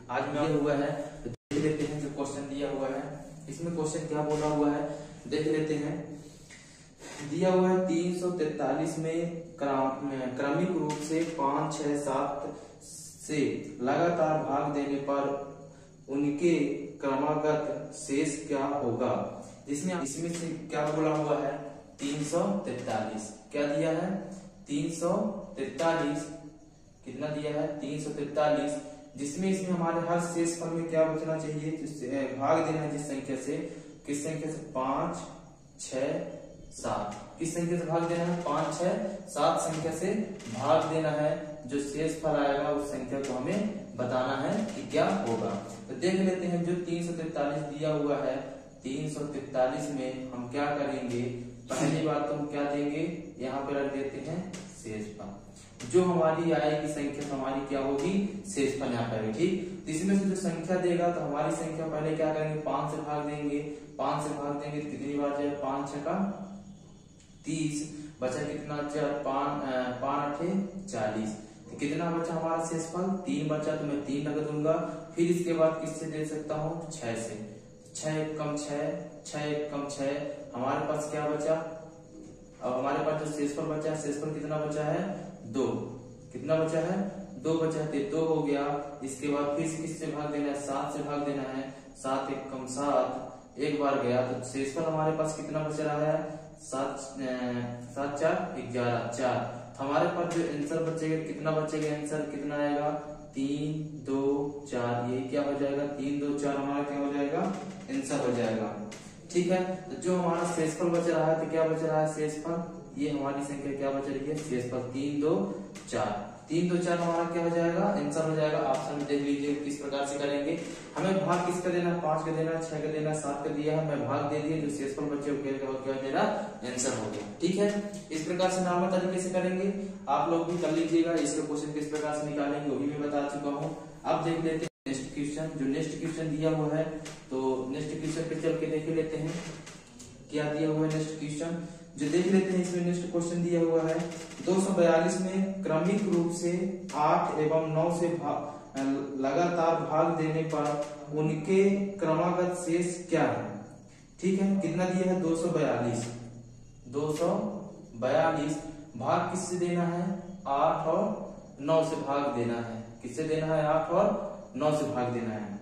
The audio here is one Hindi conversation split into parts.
आज में हुआ है तो देख लेते हैं जो क्वेश्चन दिया हुआ है। इसमें क्वेश्चन क्या बोला हुआ है देख लेते हैं। दिया हुआ है 343 में क्रमिक रूप से 5, 6, 7 से लगातार भाग देने पर उनके क्रमागत शेष क्या होगा। इसमें से क्या बोला हुआ है 343 क्या दिया है 343 कितना दिया है 343, जिसमें इसमें हमारे हर शेषफल में क्या बचना चाहिए जिससे भाग देना है जिस संख्या से, किस संख्या से 5, 6, 7 किस संख्या से भाग देना है 5, 6, 7 संख्या से भाग देना है। जो शेषफल आएगा उस संख्या को हमें बताना है कि क्या होगा। तो देख लेते हैं जो 343 दिया हुआ है 343 में हम क्या करेंगे, पहली बात तो हम क्या देंगे यहाँ पे रख देते हैं शेषफल। जो हमारी आएगी संख्या तो हमारी क्या होगी शेषफल यहाँ पर ठीक। तो इसमें से जो संख्या देगा तो हमारी संख्या पहले क्या करेंगे 5 से भाग देंगे, 5 से भाग देंगे तो कितनी बार जाए 5 6 का 30 बचा कितना 4 5 8 40 तो कितना बचा हमारा शेषफल 3 बचा तो मैं 3 रख दूंगा। फिर इसके बाद किससे दे सकता हूँ 6 से, 6 1 कम 6, 6 1 कम 6 हमारे पास क्या बचा। अब हमारे पास जो शेषफल बचा है शेषफल कितना बचा है 2, कितना बचा है 2 बचा है 2 हो गया। इसके बाद फिर से किससे भाग देना है 7 से भाग देना है, 7 1 कम 7 एक बार गया तो शेषफल हमारे पास कितना बच रहा है 7 7 4 11 4। हमारे पास जो आंसर बचेगा कितना बचेगा, आंसर कितना आएगा 3 2 4 ये क्या हो जाएगा 3 2 4 हमारा क्या हो जाएगा आंसर हो जाएगा ठीक है। तो जो हमारा शेषफल बच रहा है तो क्या बच रहा है शेषफल, ये हमारी संख्या क्या बच रही है शेषफल 3 2 4 3 2 4 हमारा क्या हो जाएगा आंसर हो जाएगा। ऑप्शन में देख लीजिए किस प्रकार से करेंगे। हमें भाग किसका देना है 5 का देना है, 6 का देना है, 7 का दिया है, मैं भाग दे दिए जो शेषफल बचे क्या मेरा आंसर हो गया ठीक है। इस प्रकार से नॉर्मल तरीके से करेंगे, आप लोग भी कर लीजिएगा। इसका क्वेश्चन किस प्रकार से निकालेंगे वो भी मैं बता चुका हूँ। अब देख लेते हैं नेक्स्ट क्वेश्चन। जो नेक्स्ट क्वेश्चन दिया हुआ है तो नेक्स्ट क्वेश्चन पे चल के देख लेते हैं क्या दिया हुआ है नेक्स्ट क्वेश्चन जो देख लेते हैं। इसमें नेक्स्ट क्वेश्चन दिया हुआ है 242 में क्रमिक रूप से 8 एवं 9 से लगातार भाग देने पर उनके क्रमागत शेष क्या है ठीक है। कितना दिया है 242 भाग किससे देना है 8 और 9 से भाग देना है, किससे देना है 8 और 9 से भाग देना है,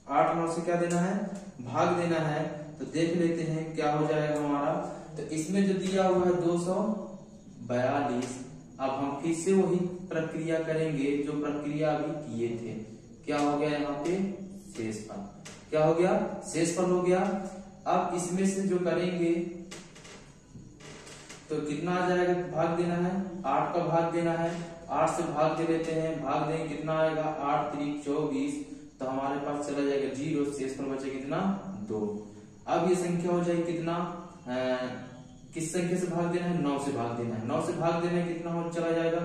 8 9 से क्या देना है भाग देना है। तो देख लेते हैं क्या हो जाएगा हमारा। तो इसमें जो दिया हुआ है 242, अब हम फिर से वही प्रक्रिया करेंगे जो प्रक्रिया अभी किए थे। क्या हो गया यहाँ पे शेषफल, क्या हो गया शेषफल हो गया। अब इसमें से जो करेंगे तो कितना आ जाएगा भाग देना है 8 का भाग देना है, 8 से भाग दे लेते हैं, भाग देंगे कितना आएगा 8 3 24 तो हमारे पास चला जाएगा 0, शेषफल बचे कितना 2। अब ये संख्या हो जाएगी कितना किस संख्या से भाग देना है 9 से भाग देना है, 9 से भाग देना है कितना हो चला जाएगा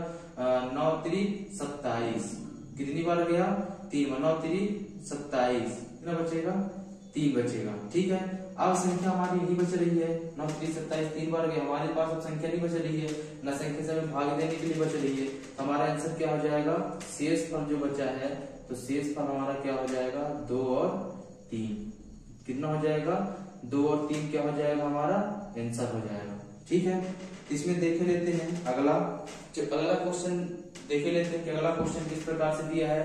9 3 27 कितनी बार गया 3 9 3 27 कितना बचेगा 3 बचेगा ठीक है। अब संख्या हमारी यही बच रही है 9 3 27 3 बार गया, हमारे पास अब संख्या नहीं बच रही है न संख्या से हमें भाग देने के लिए बच रही है। तो हमारा आंसर क्या हो जाएगा शेषफल जो बचा है तो शेषफल हमारा क्या हो जाएगा 2 और 3 कितना हो जाएगा 2 और 3 क्या हो जाएगा हमारा आंसर हो जाएगा ठीक है। इसमें देख लेते हैं अगला क्वेश्चन देख लेते हैं कि अगला क्वेश्चन किस प्रकार से दिया है।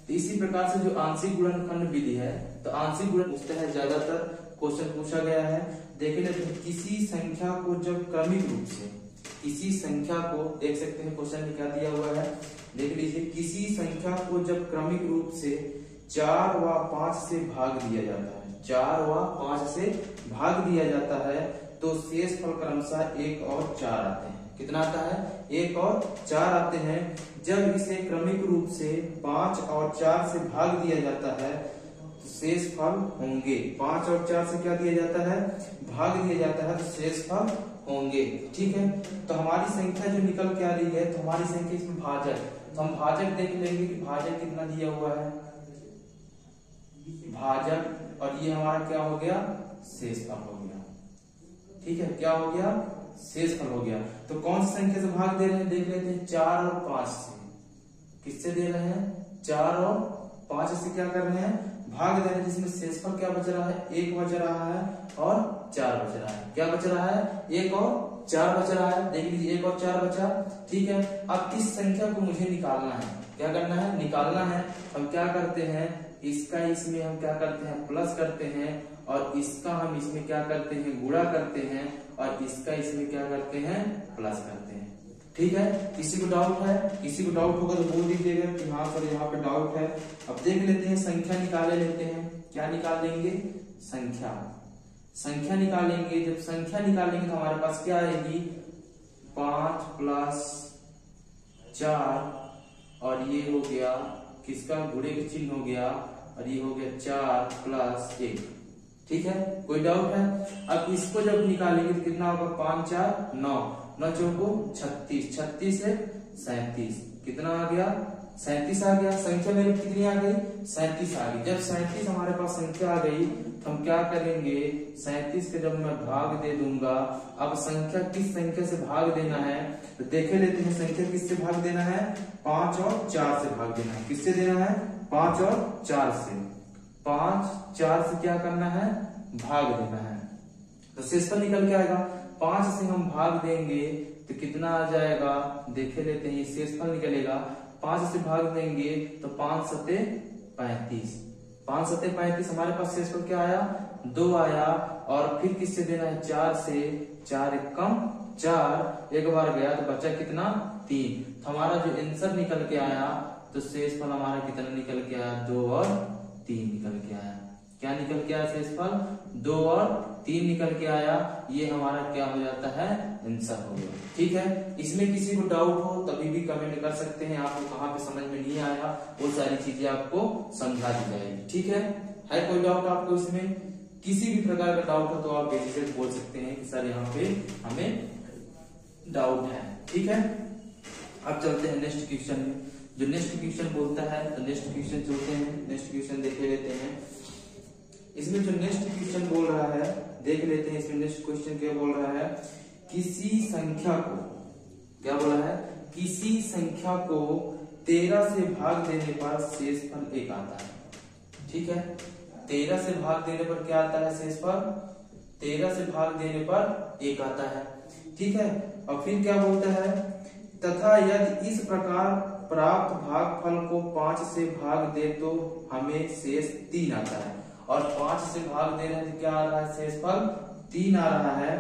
तो इसी प्रकार से जो आंशिक गुणनखंड विधि है तो आंशिक गुणन पूछता है, ज्यादातर क्वेश्चन पूछा गया है। देख लेते हैं किसी संख्या को जब क्रमिक रूप से, किसी संख्या को देख सकते हैं क्वेश्चन में क्या दिया हुआ है देख लीजिए। किसी संख्या को जब क्रमिक रूप से 4 व 5 से भाग दिया जाता है, 4 व 5 से भाग दिया जाता है तो शेषफल क्रमशः 1 और 4 आते हैं। कितना आता है 1 और 4 आते हैं। जब इसे क्रमिक रूप से 5 और 4 से भाग दिया जाता है तो शेषफल होंगे। 5 और 4 से क्या दिया जाता है भाग दिया जाता है तो शेषफल होंगे ठीक है। तो हमारी संख्या जो निकल के आ रही है तो हमारी संख्या इसमें भाजक, तो हम भाजक देख लेंगे कि भाजक कितना दिया हुआ है भाजक, और ये हमारा क्या हो गया शेषफल हो गया ठीक है। क्या हो गया शेषफल हो गया। तो कौन सी संख्या से भाग दे रहे हैं देख लेते हैं 4 और 5 से। किससे दे रहे हैं 4 और 5 से क्या कर रहे हैं, भाग दे रहे हैं, जिसमें शेषफल क्या बच रहा है, 1 बच रहा है और 4 बच रहा है। क्या बच रहा है, 1 और 4 बच रहा है। देख लीजिए 1 और 4 बचा। ठीक है, अब इस संख्या को मुझे निकालना है। क्या करना है, निकालना है। हम क्या करते हैं, इसका इसमें हम क्या करते हैं, प्लस करते हैं, और इसका हम इसमें क्या करते हैं, गुणा करते हैं, और इसका इसमें क्या करते हैं, प्लस करते हैं। ठीक है, किसी को डाउट है, किसी को डाउट होगा तो बोल दीजिएगा कि हाँ सर यहाँ पे डाउट है। अब देख लेते हैं, संख्या निकाले लेते हैं। क्या निकाल लेंगे, संख्या। संख्या निकालेंगे, जब संख्या निकालेंगे तो हमारे पास क्या आएगी, 5 + 4, और ये हो गया किसका, गुणे का चिन्ह हो गया, और ये हो गया 4 + 1। ठीक है, कोई डाउट है। अब इसको जब निकालेंगे तो कितना होगा, 5 × 4 = 9, 9 × 4 = 36, 36 से 37, कितना आ गया, 37 आ गया। संख्या मेरी कितनी आ गई, 37 आ गई। जब 37 हमारे पास संख्या आ गई तो हम क्या करेंगे, 37 के जब मैं भाग दे दूंगा, अब संख्या किस संख्या से भाग देना है तो देखे लेते हैं। संख्या किससे भाग देना है, 5 और 4 से भाग देना है। किससे देना है, 5 और 4 से। 5 4 से क्या करना है, भाग देना है, तो शेषफल निकल के आएगा। 5 से हम भाग देंगे तो कितना आ जाएगा, देखे लेते हैं, ये शेषफल निकलेगा। 5 से भाग देंगे तो 5 × 7 = 35, 5 × 7 = 35। हमारे पास शेषफल क्या आया, 2 आया। और फिर किससे देना है, 4 से। 4 × 1 = 4, एक बार गया तो बचा कितना, 3। तो हमारा जो आंसर निकल के आया, तो शेषफल हमारा कितना निकल के आया, 2 और 3 निकल के आया। क्या निकल के आया, शेषफल 2 और 3 निकल के आया। ये हमारा क्या हो जाता है, आंसर हो गया। ठीक है, इसमें किसी को डाउट हो तभी भी कमेंट कर सकते हैं। आपको कहाँ पे समझ में नहीं आया वो सारी चीजें आपको समझा दी जाएगी। ठीक है कोई डाउट आपको इसमें, किसी भी प्रकार का डाउट हो तो आप बेझिझक बोल सकते हैं कि सर यहाँ पे हमें डाउट है। ठीक है, अब चलते हैं नेक्स्ट क्वेश्चन में। जो नेक्स्ट क्वेश्चन बोलता है, तो नेक्स्ट क्वेश्चन चलते हैं, नेक्स्ट क्वेश्चन देख लेते हैं। इसमें जो नेक्स्ट क्वेश्चन बोल रहा है, देख लेते हैं इसमें नेक्स्ट क्वेश्चन क्या बोल रहा है। किसी संख्या को, क्या बोला है, किसी संख्या को 13 से भाग देने पर शेषफल 1 आता है। ठीक है, 13 से भाग देने पर क्या आता है, शेषफल 13 से भाग देने पर 1 आता है। ठीक है, और फिर क्या बोलता है, तथा यदि इस प्रकार प्राप्त भागफल को 5 से भाग दे तो हमें शेष 3 आता है। और 5 से भाग दे रहे हैं तो क्या आ रहा है, शेषफल 3 आ रहा है,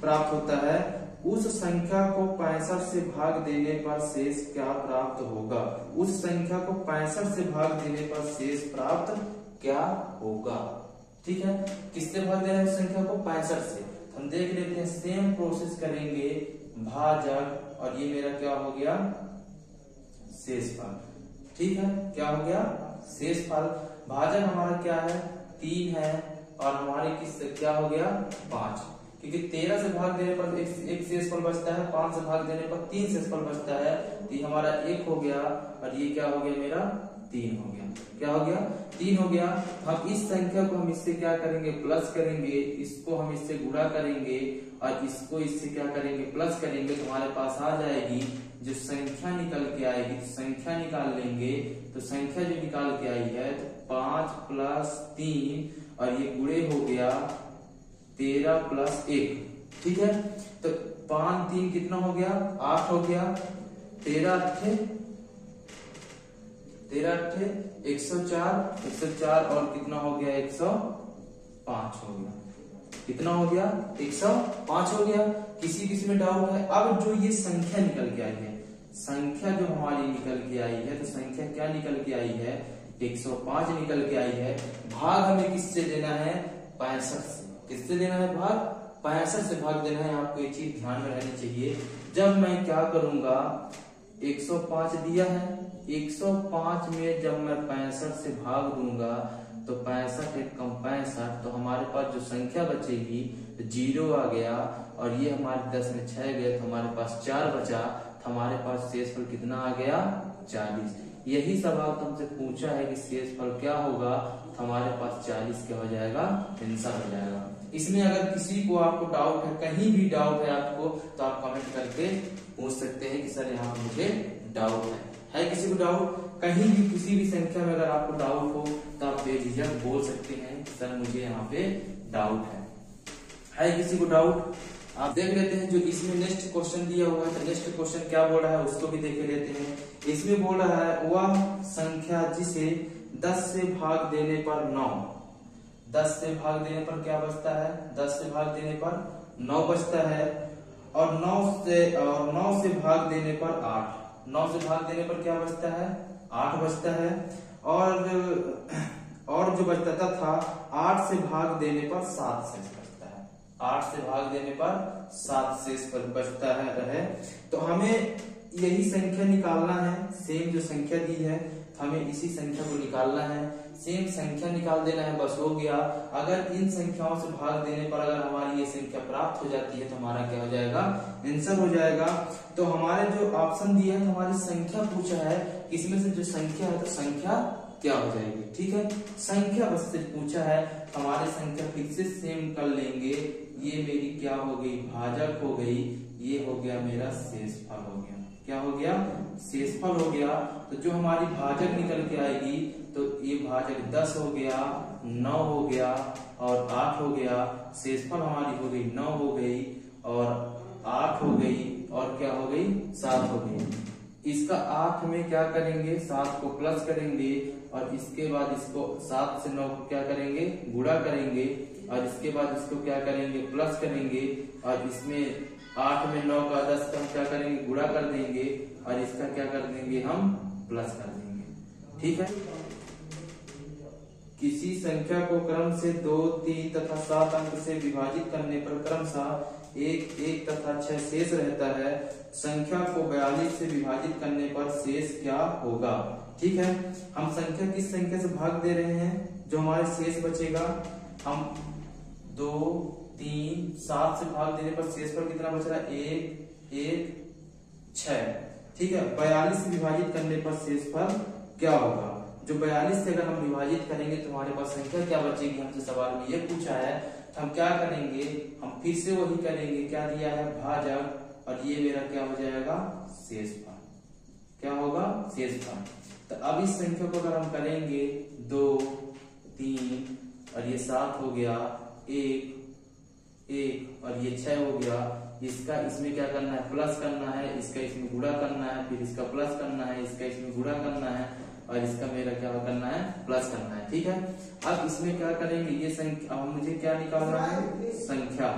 प्राप्त होता है। उस संख्या को 65 से भाग देने पर शेष क्या प्राप्त होगा, उस संख्या को 65 से भाग देने पर शेष प्राप्त क्या होगा। ठीक है, किससे भाग दे रहे हैं संख्या को, 65 से। हम देख लेते हैं, सेम प्रोसेस करेंगे, भाजक, और ये मेरा क्या हो गया, शेषफल। ठीक है, क्या हो गया, शेषफल। भाजक हमारा क्या है, 3 है, और हमारे किस क्या हो गया, 5, क्योंकि 13 से भाग देने पर एक शेषफल बचता है, 5 से भाग देने पर 3 शेषफल बचता है। तो ये हमारा 1 हो गया, और ये क्या हो गया, मेरा 3 हो गया। क्या हो गया, 3 हो गया। हम इस संख्या को हम इससे क्या करेंगे, प्लस करेंगे, इसको हम इससे गुणा करेंगे, और इसको इससे क्या करेंगे, प्लस करेंगे, तो हमारे पास आ जाएगी जो संख्या निकल के आएगी। तो संख्या निकाल लेंगे, तो संख्या जो निकाल के आई है, तो 5 + 3, और ये गुणे हो गया 13 + 1। ठीक है, तो 5 3 कितना हो गया, 8 हो गया। 13 8 104, 104, और कितना हो गया, 105 हो गया। कितना हो गया, 105 हो गया। किसी में डाउट है। अब जो ये संख्या निकल के आई है, संख्या जो हमारी निकल के आई है, तो संख्या क्या निकल के आई है, 105 निकल के आई है। भाग हमें किससे देना है, 65 से। किससे देना है, भाग 65 से भाग देना है। आपको ये चीज ध्यान में रहनी चाहिए। जब मैं क्या करूंगा, 105 दिया है, 105 में जब मैं 65 से भाग दूंगा तो 65 × 65, तो हमारे पास जो संख्या बचेगी 0 आ गया, और ये हमारे 10 में 6 गए, तो हमारे पास 4 बचा। तो हमारे पास शेषफल कितना आ गया, 40। यही सवाल तुमसे पूछा है कि शेषफल क्या होगा, तो हमारे पास 40 क्या हो जाएगा, आंसर हो जाएगा। इसमें अगर किसी को आपको डाउट है, कहीं भी डाउट है आपको, तो आप कमेंट करके पूछ सकते हैं कि सर यहाँ मुझे डाउट है किसी को डाउट। कहीं भी किसी भी संख्या में अगर आपको डाउट हो तो आप बेझिझक बोल सकते हैं सर मुझे यहाँ पे डाउट है किसी को डाउट। आप देख लेते हैं जो इसमें नेक्स्ट क्वेश्चन दिया हुआ है, तो नेक्स्ट क्वेश्चन क्या बोल रहा है उसको भी देख लेते हैं। इसमें बोल रहा है वह संख्या जिसे 10 से भाग देने पर 9, 10 से भाग देने पर क्या बचता है, 10 से भाग देने पर 9 बचता है, और 9 से भाग देने पर 8, 9 से भाग देने पर क्या बचता है, 8 बचता है, और जो बचता था 8 से भाग देने पर 7 शेष बचता है, 8 से भाग देने पर 7 शेष बचता है। तो हमें यही संख्या निकालना है, सेम जो संख्या दी है हमें इसी संख्या को निकालना है, सेम संख्या निकाल देना है, बस हो गया। अगर इन संख्याओं से भाग देने पर अगर हमारी ये संख्या प्राप्त हो जाती है तो हमारा क्या हो जाएगा, आंसर हो जाएगा। तो हमारे जो ऑप्शन दिए हैं हमारी संख्या पूछा है, इसमें से जो संख्या है तो संख्या क्या हो जाएगी, ठीक है, संख्या बस से पूछा है, हमारे संख्या फिर से सेम कर लेंगे। ये मेरी क्या हो गई, भाजक हो गई, ये हो गया मेरा शेषफल हो गया, क्या हो गया, शेषफल हो गया। तो जो हमारी भाजक निकल के आएगी तो ये भाजक 10 हो गया, 9 हो गया और 8 हो गया, शेषफल हमारी हो गई 9 हो गई और 8 हो गई और क्या हो गई, 7 हो गई। इसका 8 में क्या करेंगे, 7 को प्लस करेंगे और इसके बाद इसको 7 से 9 को क्या करेंगे, गुणा करेंगे और इसके बाद इसको क्या करेंगे, प्लस करेंगे और इसमें 8 में 9 का 10 का हम क्या करेंगे, गुणा कर देंगे और इसका क्या कर देंगे, हम प्लस कर देंगे, ठीक है। किसी संख्या को क्रम से 2, 3 तथा 7 अंक से विभाजित करने पर क्रमशः 1, 1 तथा 6 शेष रहता है, संख्या को 42 से विभाजित करने पर शेष क्या होगा, ठीक है। हम संख्या किस संख्या से भाग दे रहे हैं, जो हमारे शेष बचेगा, हम 2, 3, 7 से भाग देने पर शेष पर कितना बच रहा है, 1, 1, 6, ठीक है। 42 से विभाजित करने पर शेष पर क्या होगा, जो 42 से अगर हम विभाजित करेंगे तो हमारे पास संख्या क्या बचेगी, हमसे सवाल में ये पूछा है। तो हम क्या करेंगे, हम फिर से वही करेंगे, क्या दिया है, भाजक, और ये मेरा क्या हो जाएगा, शेषफल, क्या होगा, शेषफल। तो अब इस संख्या को अगर हम करेंगे 2, 3 और ये 7 हो गया, 1, 1 और ये 6 हो गया, इसका इसमें क्या करना है, प्लस करना है, इसका इसमें गुणा करना है, फिर इसका प्लस करना है, इसका इसमें गुणा करना है और इसका मेरा क्या करना है, प्लस करना है, ठीक है। अब इसमें क्या करेंगे, ये संख्या, अब मुझे क्या निकालना है, संख्या,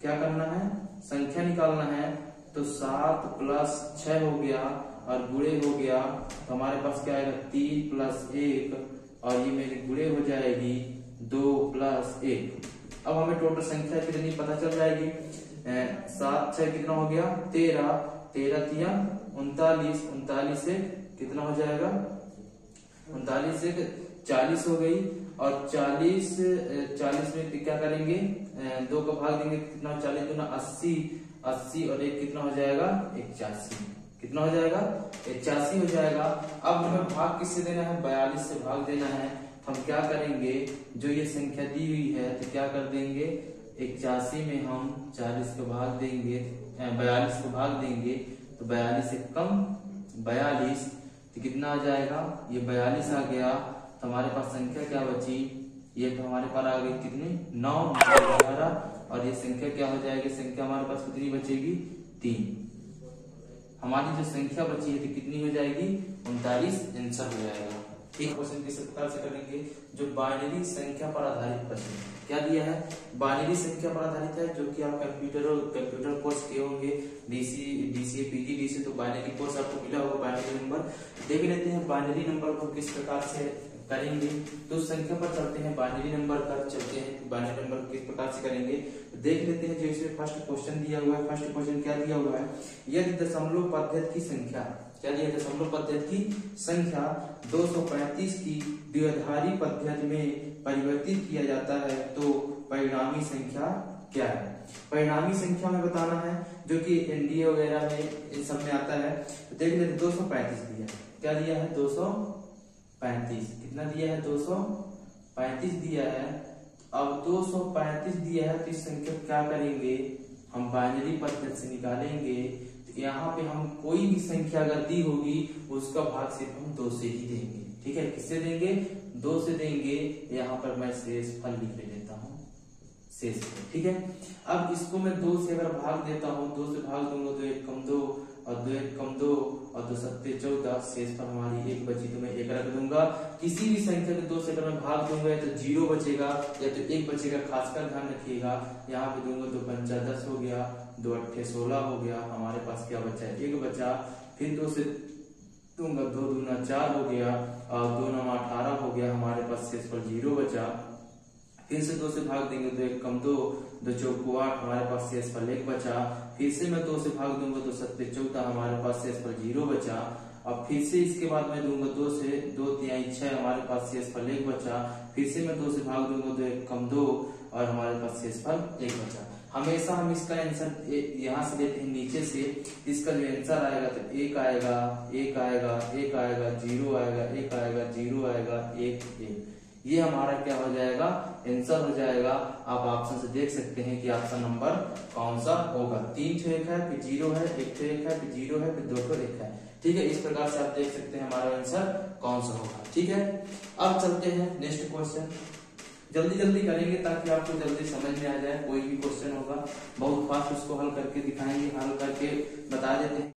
क्या करना है, संख्या निकालना है। तो 7 प्लस 6 हो गया और गुणे हो गया, तो हमारे पास क्या आएगा, 3 प्लस 1 और ये मेरी गुणे हो जाएगी 2 प्लस 1। अब हमें टोटल संख्या कितनी पता चल जाएगी, 7 6 कितना हो गया, 13, 13 तिया 39, 39 से कितना हो जाएगा, 39 से 40 हो गई और 40 में क्या करेंगे, 2 को भाग देंगे, कितना 40 दूना 80, 80 और 1 कितना हो जाएगा, 81, कितना हो जाएगा, 81 हो जाएगा। अब हमें भाग किससे देना है, 42 से भाग देना है। हम क्या करेंगे, जो ये संख्या दी हुई है तो क्या कर देंगे, 81 में हम 40 को भाग देंगे, 42 को भाग देंगे, तो 42 से कम 42 तो कितना आ जाएगा, ये 42 आ गया। तो हमारे पास संख्या क्या बची, ये तो हमारे पास आ गई कितनी, 9, 11 और ये संख्या क्या हो जाएगी, संख्या हमारे पास कितनी बचेगी, 3। हमारी जो संख्या बची है तो कितनी हो जाएगी, 39 आंसर हो जाएगा। ठीक, क्वेश्चन किस प्रकार से करेंगे, जो बाइनरी संख्या पर आधारित प्रश्न क्या दिया है, बाइनरी संख्या पर आधारित है, जो कि आप कंप्यूटर कोर्स किए होंगे, डीसीए पीजीडीसीए, तो बाइनरी कोर्स आपको मिला होगा। बाइनरी नंबर देख लेते हैं, बाइनरी नंबर को किस प्रकार से करेंगे, तो संख्या पर चलते हैं, बाइनरी नंबर पर चलते हैं, बाइनरी नंबर किस प्रकार से करेंगे देख लेते हैं। जो इसमें फर्स्ट क्वेश्चन दिया हुआ है, फर्स्ट क्वेश्चन क्या दिया हुआ है, यदि दशमलव पद्धति की संख्या, क्या दिया, दशमलव पद्धति की संख्या 235 की द्विआधारी पद्धति में परिवर्तित किया जाता है तो परिणामी संख्या क्या है। परिणामी संख्या में बताना है, जो कि एनडीए वगैरह में इन सब में आता है। तो देख लेते, 235 दिया, क्या दिया है, 235, कितना दिया है, 235 दिया है। अब 235 दिया है तो इस संख्या क्या करेंगे, हम बाइनरी पद्धति से निकालेंगे। तो यहाँ पे हम कोई भी संख्या अगर दी होगी उसका भाग सिर्फ हम 2 से ही देंगे। ठीक है, किससे देंगे? 2 से देंगे। यहाँ पर मैं शेष फल लिख देता हूँ, शेष फल। ठीक है, अब इसको मैं 2 से अगर भाग देता हूँ, 2 से भाग दूंगा तो 1 कम 2 और 2 1 कम 2 और 2 सत्ते 14, शेष पर हमारी 1 बची तो मैं 1 रख दूंगा। किसी भी संख्या को 2 से अगर मैं भाग दूंगा या तो 0 बचेगा या तो 1 बचेगा, खासकर ध्यान रखिएगा। यहाँ पे दूंगा तो 5 10 हो गया, 2 8 16 हो गया, हमारे पास क्या बचा? 1 बचा। फिर 2 से दूंगा 2 दूना 4 हो गया और 2 9 18 हो गया, हमारे पास शेष पर 0 बचा। फिर से 2 से भाग देंगे तो 1 कम 2, 2 चौको 8, हमारे पास शेष पर 1 बचा। फिर से मैं 2 से भाग दूंगा तो 7 14, हमारे पास शेष पर 0 बचा। अब फिर से इसके बाद मैं दूंगा 2 से 2 3 6, हमारे पास शेष पर 1 बचा। फिर से मैं 2 से भाग दूंगा तो 1 कम 2 और हमारे पास शेष पर 1 बचा। हमेशा हम इसका आंसर यहाँ से लेते हैं नीचे से, इसका जो आंसर आएगा तो 1 आएगा, 1 आएगा, 1 आएगा, 0 आएगा, 1 आएगा, 0 आएगा, 1 1। ये हमारा क्या हो जाएगा? आंसर हो जाएगा। आप ऑप्शन से देख सकते हैं कि ऑप्शन नंबर कौन सा होगा। 3 तो 1 है, फिर 0 है, 1 तो 1 है, फिर 0 है, फिर 2 तो 1 है। ठीक है, इस प्रकार से आप देख सकते हैं हमारा आंसर कौन सा होगा। ठीक है, अब चलते हैं नेक्स्ट क्वेश्चन। जल्दी जल्दी करेंगे ताकि आपको जल्दी समझ में आ जाए। कोई भी क्वेश्चन होगा बहुत फास्ट उसको हल करके दिखाएंगे, हल करके बता देते हैं।